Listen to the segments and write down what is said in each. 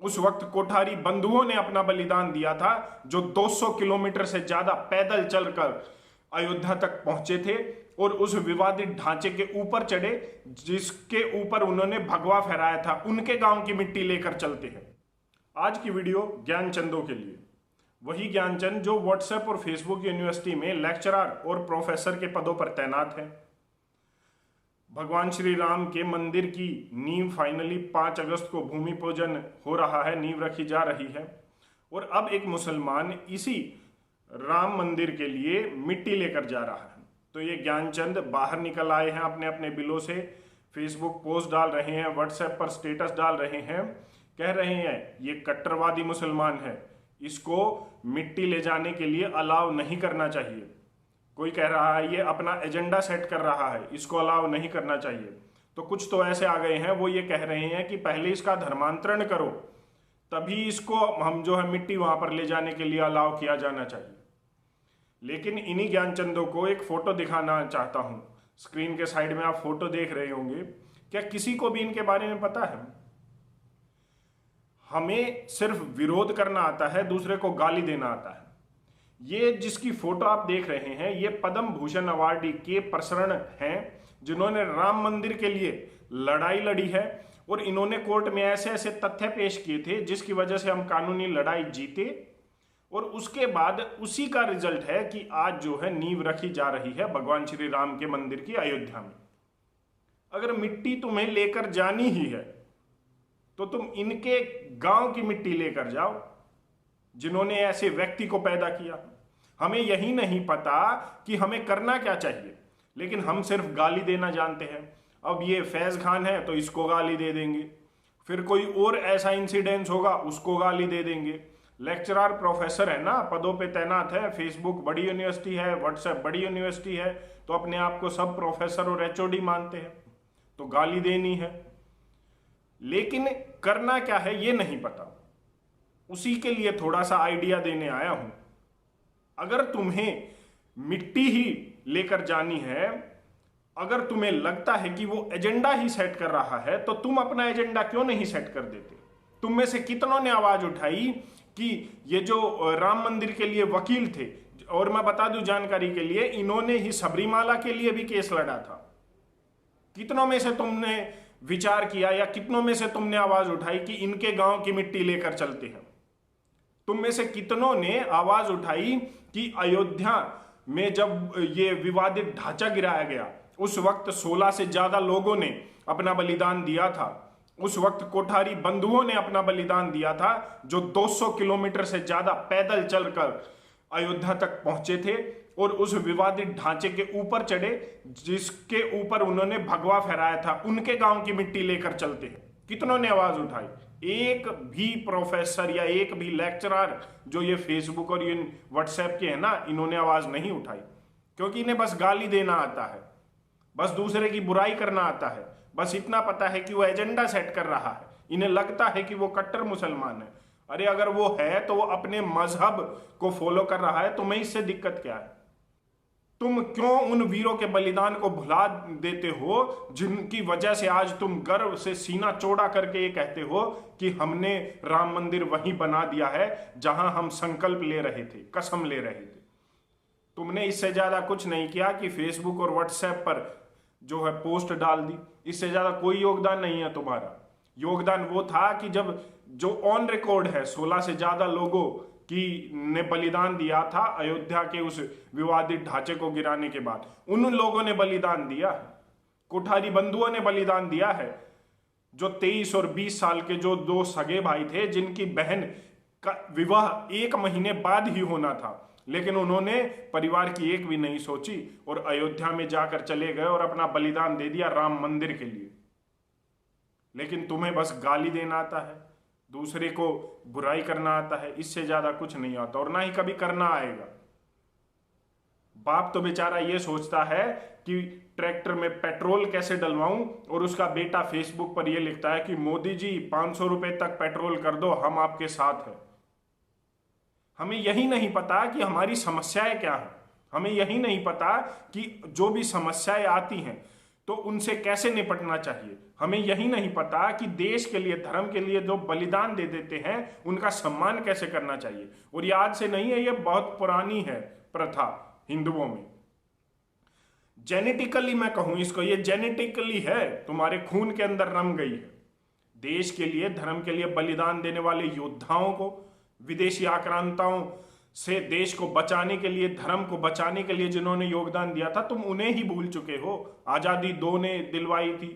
उस वक्त कोठारी बंधुओं ने अपना बलिदान दिया था, जो 200 किलोमीटर से ज्यादा पैदल चलकर अयोध्या तक पहुंचे थे और उस विवादित ढांचे के ऊपर चढ़े जिसके ऊपर उन्होंने भगवा फहराया था। उनके गांव की मिट्टी लेकर चलते हैं। आज की वीडियो ज्ञानचंदों के लिए। वही ज्ञानचंद जो व्हाट्सएप और फेसबुक यूनिवर्सिटी में लेक्चरर और प्रोफेसर के पदों पर तैनात हैं। भगवान श्री राम के मंदिर की नींव फाइनली 5 अगस्त को भूमि पूजन हो रहा है, नींव रखी जा रही है और अब एक मुसलमान इसी राम मंदिर के लिए मिट्टी लेकर जा रहा है। तो ये ज्ञानचंद बाहर निकल आए हैं, अपने अपने बिलों से फेसबुक पोस्ट डाल रहे हैं, व्हाट्सएप पर स्टेटस डाल रहे हैं, कह रहे हैं ये कट्टरवादी मुसलमान है, इसको मिट्टी ले जाने के लिए अलाउ नहीं करना चाहिए। कोई कह रहा है ये अपना एजेंडा सेट कर रहा है, इसको अलाउ नहीं करना चाहिए। तो कुछ तो ऐसे आ गए हैं, वो ये कह रहे हैं कि पहले इसका धर्मांतरण करो, तभी इसको हम जो है मिट्टी वहां पर ले जाने के लिए अलाउ किया जाना चाहिए। लेकिन इन्हीं ज्ञानचंदों को एक फोटो दिखाना चाहता हूं। स्क्रीन के साइड में आप फोटो देख रहे होंगे। क्या किसी को भी इनके बारे में पता है? हमें सिर्फ विरोध करना आता है, दूसरे को गाली देना आता है। ये जिसकी फोटो आप देख रहे हैं, ये पद्म भूषण अवार्डी के प्रसरण हैं, जिन्होंने राम मंदिर के लिए लड़ाई लड़ी है और इन्होंने कोर्ट में ऐसे ऐसे तथ्य पेश किए थे जिसकी वजह से हम कानूनी लड़ाई जीते और उसके बाद उसी का रिजल्ट है कि आज जो है नींव रखी जा रही है भगवान श्री राम के मंदिर की अयोध्या में। अगर मिट्टी तुम्हें लेकर जानी ही है तो तुम इनके गांव की मिट्टी लेकर जाओ, जिन्होंने ऐसे व्यक्ति को पैदा किया। हमें यही नहीं पता कि हमें करना क्या चाहिए, लेकिन हम सिर्फ गाली देना जानते हैं। अब ये फैज खान है तो इसको गाली दे देंगे, फिर कोई और ऐसा इंसिडेंस होगा उसको गाली दे देंगे। लेक्चरर प्रोफेसर है ना, पदों पे तैनात है, फेसबुक बड़ी यूनिवर्सिटी है, व्हाट्सएप बड़ी यूनिवर्सिटी है, तो अपने आप को सब प्रोफेसर और एचओडी मानते हैं, तो गाली देनी है। लेकिन करना क्या है ये नहीं पता, उसी के लिए थोड़ा सा आइडिया देने आया हूं। अगर तुम्हें मिट्टी ही लेकर जानी है, अगर तुम्हें लगता है कि वो एजेंडा ही सेट कर रहा है, तो तुम अपना एजेंडा क्यों नहीं सेट कर देते? तुम में से कितनों ने आवाज उठाई कि ये जो राम मंदिर के लिए वकील थे, और मैं बता दूं जानकारी के लिए, इन्होंने ही सबरीमाला के लिए भी केस लड़ा था। कितनों में से तुमने विचार किया या कितनों में से तुमने आवाज उठाई कि इनके गांव की मिट्टी लेकर चलते हैं? तुम में से कितनों ने आवाज उठाई कि अयोध्या में जब ये विवादित ढांचा गिराया गया, उस वक्त 16 से ज्यादा लोगों ने अपना बलिदान दिया था। उस वक्त कोठारी बंधुओं ने अपना बलिदान दिया था, जो 200 किलोमीटर से ज्यादा पैदल चलकर अयोध्या तक पहुंचे थे और उस विवादित ढांचे के ऊपर चढ़े जिसके ऊपर उन्होंने भगवा फहराया था। उनके गांव की मिट्टी लेकर चलते हैं। कितनों ने आवाज उठाई? एक भी प्रोफेसर या एक भी लेक्चरर जो ये फेसबुक और ये व्हाट्सएप के हैं ना, इन्होंने आवाज नहीं उठाई, क्योंकि इन्हें बस गाली देना आता है, बस दूसरे की बुराई करना आता है, बस इतना पता है कि वो एजेंडा सेट कर रहा है। इन्हें लगता है कि वो कट्टर मुसलमान है। अरे अगर वो है तो वो अपने मजहब को फॉलो कर रहा है, तुम्हें इससे दिक्कत क्या है? तुम क्यों उन वीरों के बलिदान को भुला देते हो, जिनकी वजह से आज तुम गर्व से सीना चौड़ा करके ये कहते हो कि हमने राम मंदिर वहीं बना दिया है जहां हम संकल्प ले रहे थे, कसम ले रहे थे। तुमने इससे ज्यादा कुछ नहीं किया कि फेसबुक और व्हाट्सएप पर जो है पोस्ट डाल दी। इससे ज्यादा कोई योगदान नहीं है तुम्हारा। योगदान वो था कि जब जो ऑन रिकॉर्ड है 16 से ज्यादा लोगों की ने बलिदान दिया था अयोध्या के उस विवादित ढांचे को गिराने के बाद, उन लोगों ने बलिदान दिया है। कोठारी बंधुओं ने बलिदान दिया है, जो 23 और 20 साल के जो 2 सगे भाई थे, जिनकी बहन का विवाह 1 महीने बाद ही होना था, लेकिन उन्होंने परिवार की एक भी नहीं सोची और अयोध्या में जाकर चले गए और अपना बलिदान दे दिया राम मंदिर के लिए। लेकिन तुम्हें बस गाली देना आता है, दूसरे को बुराई करना आता है, इससे ज्यादा कुछ नहीं आता और ना ही कभी करना आएगा। बाप तो बेचारा ये सोचता है कि ट्रैक्टर में पेट्रोल कैसे डलवाऊं, और उसका बेटा फेसबुक पर ये लिखता है कि मोदी जी 500 रुपए तक पेट्रोल कर दो, हम आपके साथ हैं। हमें यही नहीं पता कि हमारी समस्याएं क्या है। हमें यही नहीं पता कि जो भी समस्याएं आती हैं, तो उनसे कैसे निपटना चाहिए। हमें यही नहीं पता कि देश के लिए, धर्म के लिए जो बलिदान दे देते हैं उनका सम्मान कैसे करना चाहिए। और ये आज से नहीं है, ये बहुत पुरानी है प्रथा हिंदुओं में। जेनेटिकली मैं कहूं इसको, ये जेनेटिकली है, तुम्हारे खून के अंदर रम गई है। देश के लिए, धर्म के लिए बलिदान देने वाले योद्धाओं को, विदेशी आक्रांताओं से देश को बचाने के लिए, धर्म को बचाने के लिए जिन्होंने योगदान दिया था, तुम उन्हें ही भूल चुके हो। आजादी दो ने दिलवाई थी,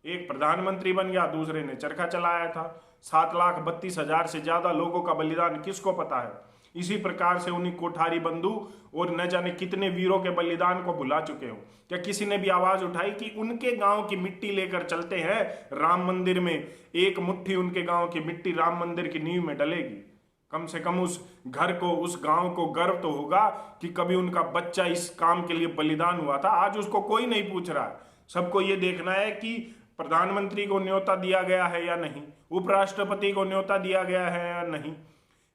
एक प्रधानमंत्री बन गया, दूसरे ने चरखा चलाया था। 7,32,000 से ज्यादा लोगों का बलिदान किसको पता है। इसी प्रकार से उन्हीं कोठारी बंधु और न जाने कितने वीरों के बलिदान को भुला चुके हो। क्या किसी ने भी आवाज उठाई कि उनके गांव की मिट्टी लेकर चलते हैं राम मंदिर में, एक मुट्ठी उनके गांव की मिट्टी राम मंदिर की नींव में डलेगी। कम से कम उस घर को, उस गांव को गर्व तो होगा कि कभी उनका बच्चा इस काम के लिए बलिदान हुआ था। आज उसको कोई नहीं पूछ रहा। सबको ये देखना है कि प्रधानमंत्री को न्योता दिया गया है या नहीं, उपराष्ट्रपति को न्योता दिया गया है या नहीं,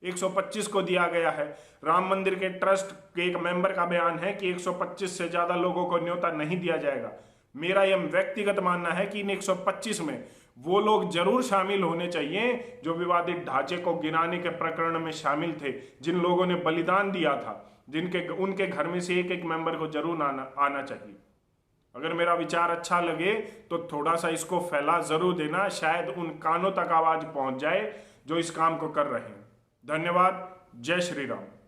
125 को दिया गया है। राम मंदिर के ट्रस्ट के एक मेंबर का बयान है कि 125 से ज्यादा लोगों को न्योता नहीं दिया जाएगा। मेरा यह व्यक्तिगत मानना है कि इन 125 में वो लोग जरूर शामिल होने चाहिए जो विवादित ढांचे को गिराने के प्रकरण में शामिल थे, जिन लोगों ने बलिदान दिया था, उनके घर में से एक एक मेंबर को जरूर आना चाहिए। अगर मेरा विचार अच्छा लगे तो थोड़ा सा इसको फैला जरूर देना, शायद उन कानों तक आवाज पहुंच जाए जो इस काम को कर रहे हैं। धन्यवाद। जय श्री राम।